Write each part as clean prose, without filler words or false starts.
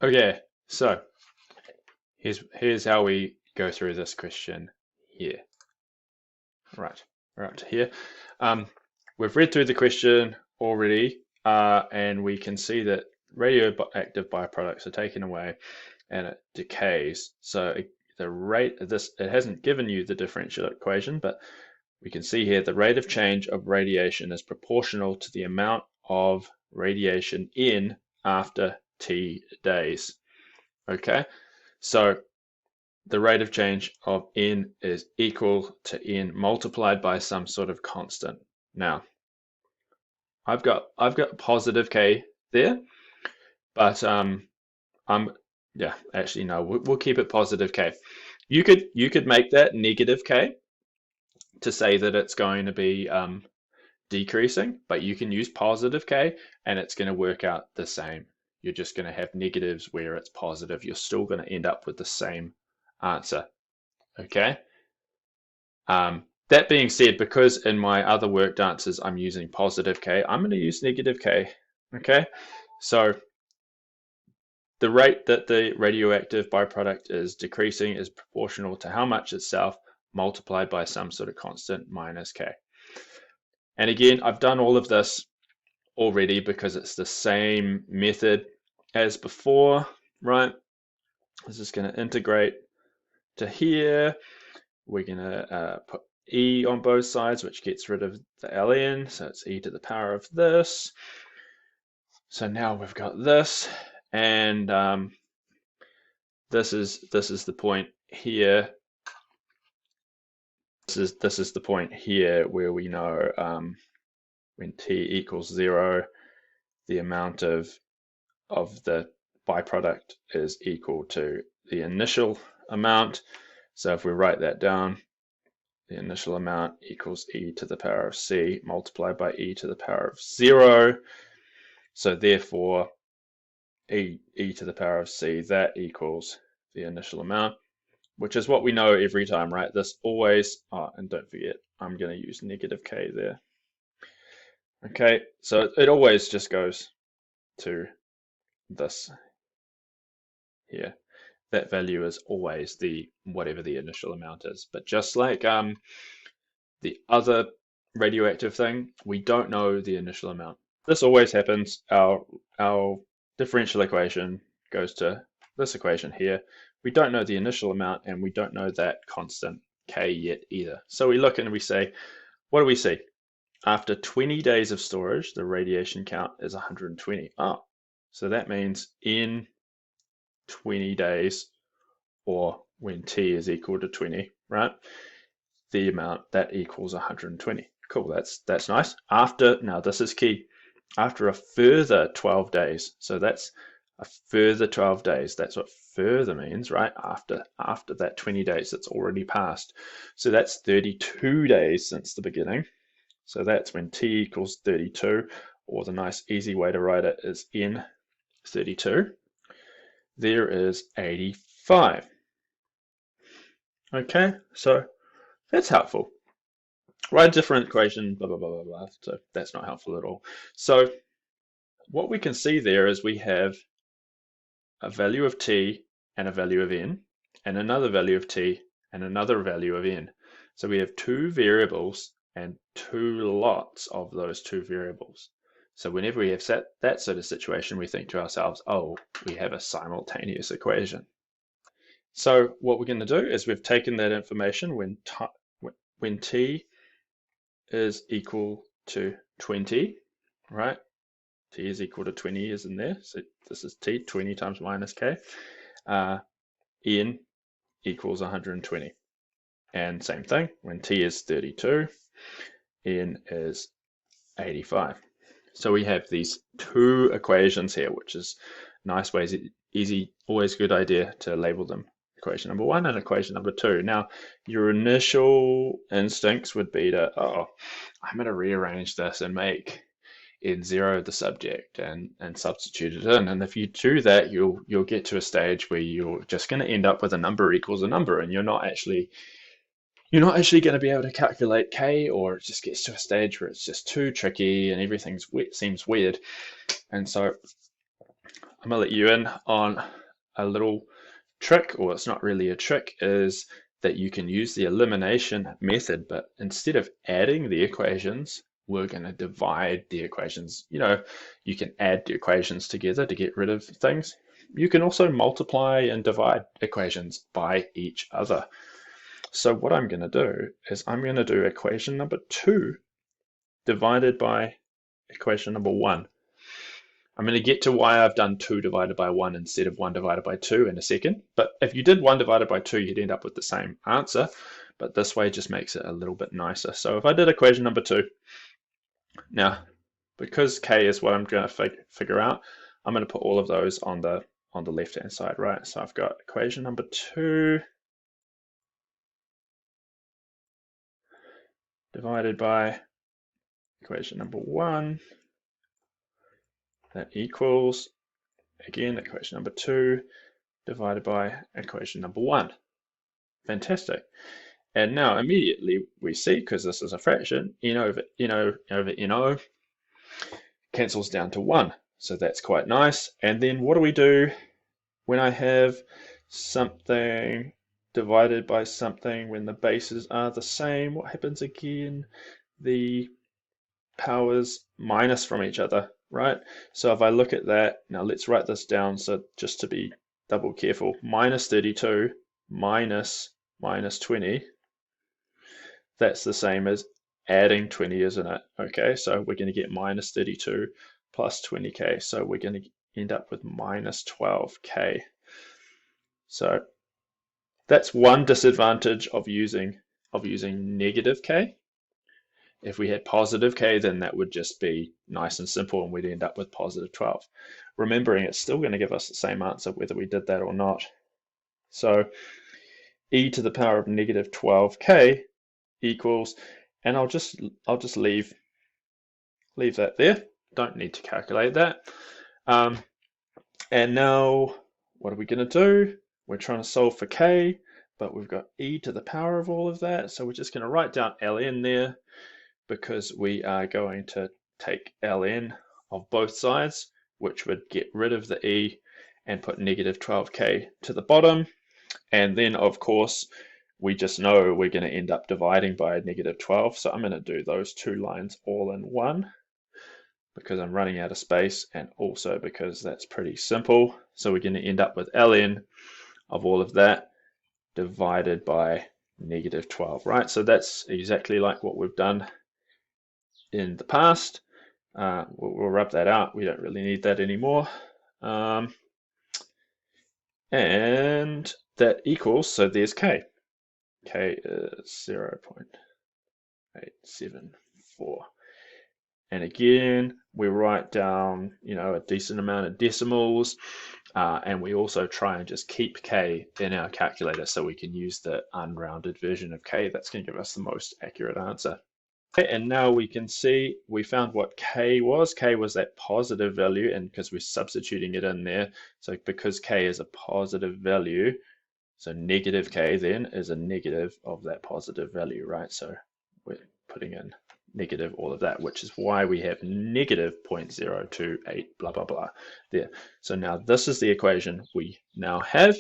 Okay, so here's how we go through this question here. Right, we're up to here. We've read through the question already, and we can see that radioactive byproducts are taken away and it decays. So the rate of this, it hasn't given you the differential equation, but we can see here the rate of change of radiation is proportional to the amount of radiation in after T days. Okay, so the rate of change of n is equal to n multiplied by some sort of constant. Now, I've got positive k there, but I'm yeah, actually no, we'll keep it positive k. You could make that negative k to say that it's going to be decreasing, but you can use positive k and it's going to work out the same. You're just going to have negatives where it's positive. You're still going to end up with the same answer. Okay. That being said, because in my other worked answers I'm using positive k, I'm going to use negative k. Okay. So the rate that the radioactive byproduct is decreasing is proportional to how much itself multiplied by some sort of constant minus k. And again, I've done all of this already because it's the same method as before, right? This is going to integrate to here. We're going to put e on both sides, which gets rid of the ln, so it's e to the power of this. So now we've got this, and this is the point here. This is the point here where we know when t equals 0, the amount of the byproduct is equal to the initial amount. So if we write that down, the initial amount equals e to the power of c multiplied by e to the power of 0. So therefore, e to the power of c, that equals the initial amount, which is what we know every time, right? This always, and don't forget, I'm going to use negative k there. Okay, so it always just goes to this here. That value is always the whatever the initial amount is. But just like the other radioactive thing, we don't know the initial amount. This always happens. Our differential equation goes to this equation here. We don't know the initial amount, and we don't know that constant k yet either. So we look and we say, what do we see? After 20 days of storage, the radiation count is 120. Oh, so that means in 20 days, or when t is equal to 20, right? The amount that equals 120. Cool, that's nice. Now this is key. After a further 12 days, so that's a further 12 days. That's what further means, right? After that 20 days that's already passed. So that's 32 days since the beginning. So that's when t equals 32, or the nice easy way to write it is n 32. There is 85. Okay, so that's helpful. Write a different equation, blah, blah, blah, blah, blah. So that's not helpful at all. So what we can see there is we have a value of t and a value of n, and another value of t and another value of n. So we have two variables and two lots of those two variables. So whenever we have that sort of situation, we think to ourselves, oh, we have a simultaneous equation. So what we're going to do is we've taken that information when t is equal to 20, right? T is equal to 20 is in there. So this is t, 20 times minus k. N equals 120. And same thing, when t is 32, n is 85. So we have these two equations here, which is nice ways, easy, always good idea to label them. Equation number 1 and equation number 2. Now, your initial instincts would be to, oh, I'm going to rearrange this and make n0 the subject and substitute it in. And if you do that, you'll get to a stage where you're just going to end up with a number equals a number, and you're not actually going to be able to calculate k, or it just gets to a stage where it's just too tricky and everything seems weird. And so I'm gonna let you in on a little trick, or it's not really a trick, is that you can use the elimination method, but instead of adding the equations, we're going to divide the equations. You can add the equations together to get rid of things. You can also multiply and divide equations by each other. So what I'm going to do is I'm going to do equation number 2 divided by equation number 1. I'm going to get to why I've done 2 divided by 1 instead of 1 divided by 2 in a second. But if you did 1 divided by 2, you'd end up with the same answer. But this way just makes it a little bit nicer. So if I did equation number 2, now, because k is what I'm going to figure out, I'm going to put all of those on the left-hand side, right? So I've got equation number 2 divided by equation number 1. That equals, again, equation number 2 divided by equation number 1. Fantastic. And now immediately we see, because this is a fraction, n over no cancels down to 1. So that's quite nice. And then what do we do when I have something divided by something when the bases are the same? What happens again? The powers minus from each other, right? So if I look at that, now let's write this down, so just to be double careful, minus 32 minus 20, that's the same as adding 20, isn't it? Okay, so we're going to get minus 32 plus 20k, so we're going to end up with minus 12k. So that's one disadvantage of using negative k. If we had positive k, then that would just be nice and simple, and we'd end up with positive 12. Remembering it's still going to give us the same answer whether we did that or not. So e to the power of negative 12k equals, and I'll just leave that there. Don't need to calculate that. And now what are we going to do? We're trying to solve for k, but we've got e to the power of all of that, so we're just going to write down ln there, because we are going to take ln of both sides, which would get rid of the e and put negative 12k to the bottom. And then, of course, we just know we're going to end up dividing by negative 12. So I'm going to do those 2 lines all in one, because I'm running out of space, and also because that's pretty simple. So we're going to end up with ln of all of that divided by negative 12, right? So that's exactly like what we've done in the past. We'll rub that out. We don't really need that anymore. And that equals, so there's k. K is 0.874. And again, we write down, a decent amount of decimals, and we also try and just keep k in our calculator so we can use the unrounded version of k. That's going to give us the most accurate answer. Okay, and now we can see we found what k was. K was that positive value, and because we're substituting it in there, so because k is a positive value, so negative k then is a negative of that positive value, right? So we're putting in negative all of that, which is why we have negative 0.028 blah blah blah there. So now this is the equation we now have,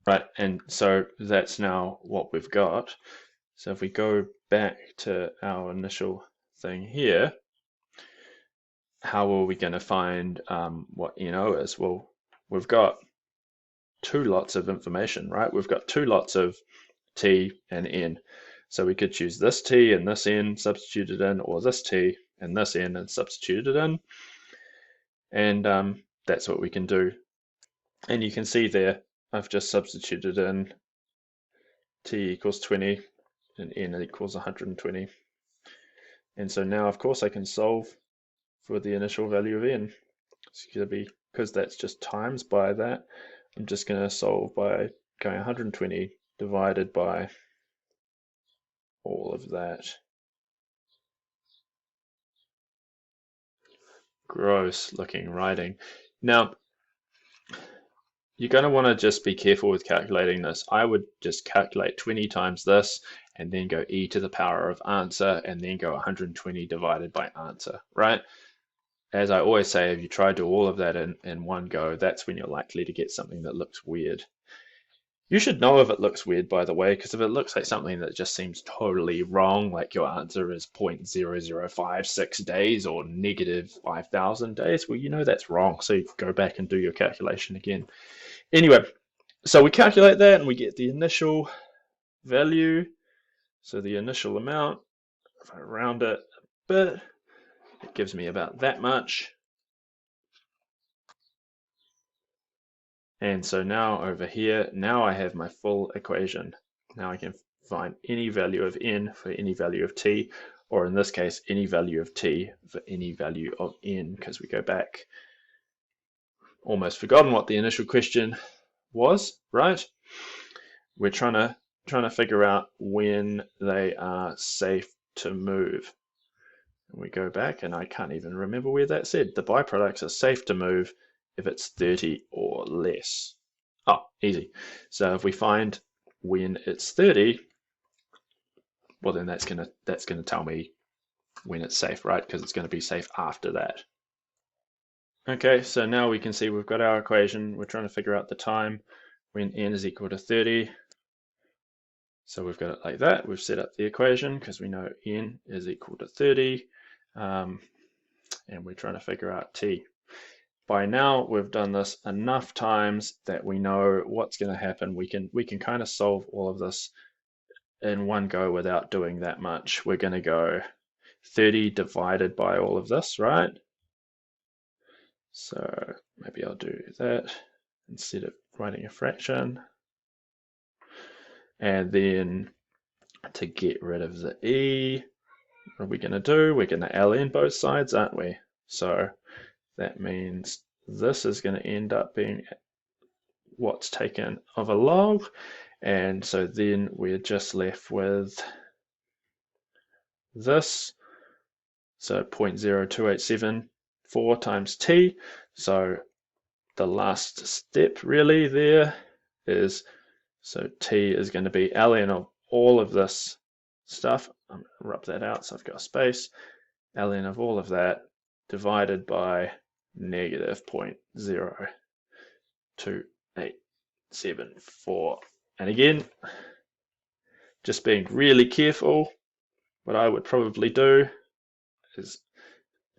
right? And so that's now what we've got. So if we go back to our initial thing here, how are we going to find what NO is? Well, we've got 2 lots of information, right? We've got 2 lots of T and N. So we could choose this T and this N substituted in, or this T and this N and substituted in. And that's what we can do. And you can see there, I've just substituted in T equals 20 and N equals 120. And so now, of course, I can solve for the initial value of N. It's going to be, because that's just times by that, I'm just going to solve by going 120 divided by all of that. Gross looking writing. Now, you're going to want to just be careful with calculating this. I would just calculate 20 times this, and then go e to the power of answer, and then go 120 divided by answer, right? as I always say, if you try to do all of that in one go, that's when you're likely to get something that looks weird. You should know if it looks weird, by the way, because if it looks like something that just seems totally wrong, like your answer is 0.0056 days or negative 5,000 days, well, you know that's wrong. So you go back and do your calculation again. Anyway, so we calculate that and we get the initial value. So the initial amount, if I round it a bit, it gives me about that much. And so now over here, now I have my full equation. Now I can find any value of n for any value of t, or in this case, any value of t for any value of n, because we go back. Almost forgotten what the initial question was, right? We're trying to figure out when they are safe to move. And we go back, and I can't even remember where that said. The byproducts are safe to move if it's 30 or less. Oh, easy. So if we find when it's 30, well then that's gonna tell me when it's safe, right? Because it's going to be safe after that. Okay, so now we can see we've got our equation. We're trying to figure out the time when n is equal to 30. So we've got it like that. We've set up the equation because we know n is equal to 30. And we're trying to figure out t. By now, we've done this enough times that we know what's going to happen. We can kind of solve all of this in one go without doing that much. We're going to go 30 divided by all of this, right? So maybe I'll do that instead of writing a fraction. And then to get rid of the e, what are we going to do? We're going to ln both sides, aren't we? So that means this is going to end up being what's taken of a log. And so then we're just left with this. So 0.02874 times t. So the last step really there is, so t is going to be ln of all of this stuff. I'm going to rub that out so I've got a space. Ln of all of that divided by negative 0.02874. And again, just being really careful, what I would probably do is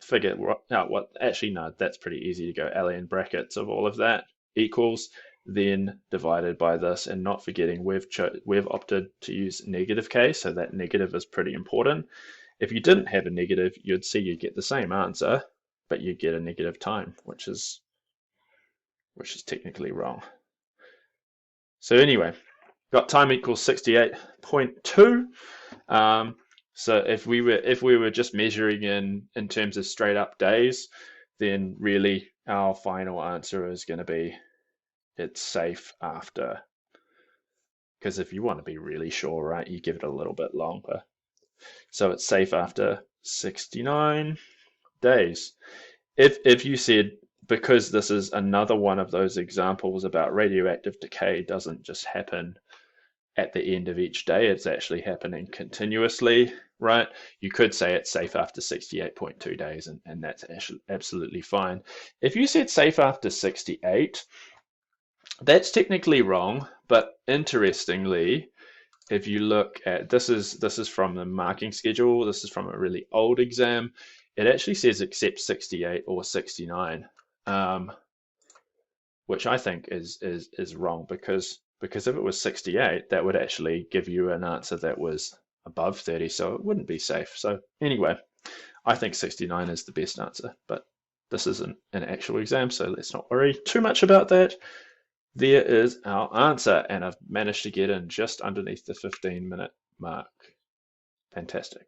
figure out what, actually no, that's pretty easy to go ln brackets of all of that equals, then divided by this, and not forgetting we've opted to use negative k, so that negative is pretty important. If you didn't have a negative, you'd see you get the same answer, but you get a negative time, which is technically wrong. So anyway, got time equals 68.2. So if we were just measuring in terms of straight up days, then really our final answer is going to be it's safe after. Because if you want to be really sure, right, you give it a little bit longer. So it's safe after 69 days. If you said, because this is another one of those examples about radioactive decay doesn't just happen at the end of each day, it's actually happening continuously, right? You could say it's safe after 68.2 days, and that's absolutely fine. If you said safe after 68, that's technically wrong, but interestingly, if you look at, this is from the marking schedule, this is from a really old exam, it actually says except 68 or 69, which I think is wrong, because if it was 68, that would actually give you an answer that was above 30, so it wouldn't be safe. So anyway, I think 69 is the best answer, but this isn't an actual exam, so let's not worry too much about that. There is our answer, and I've managed to get in just underneath the 15-minute mark. Fantastic.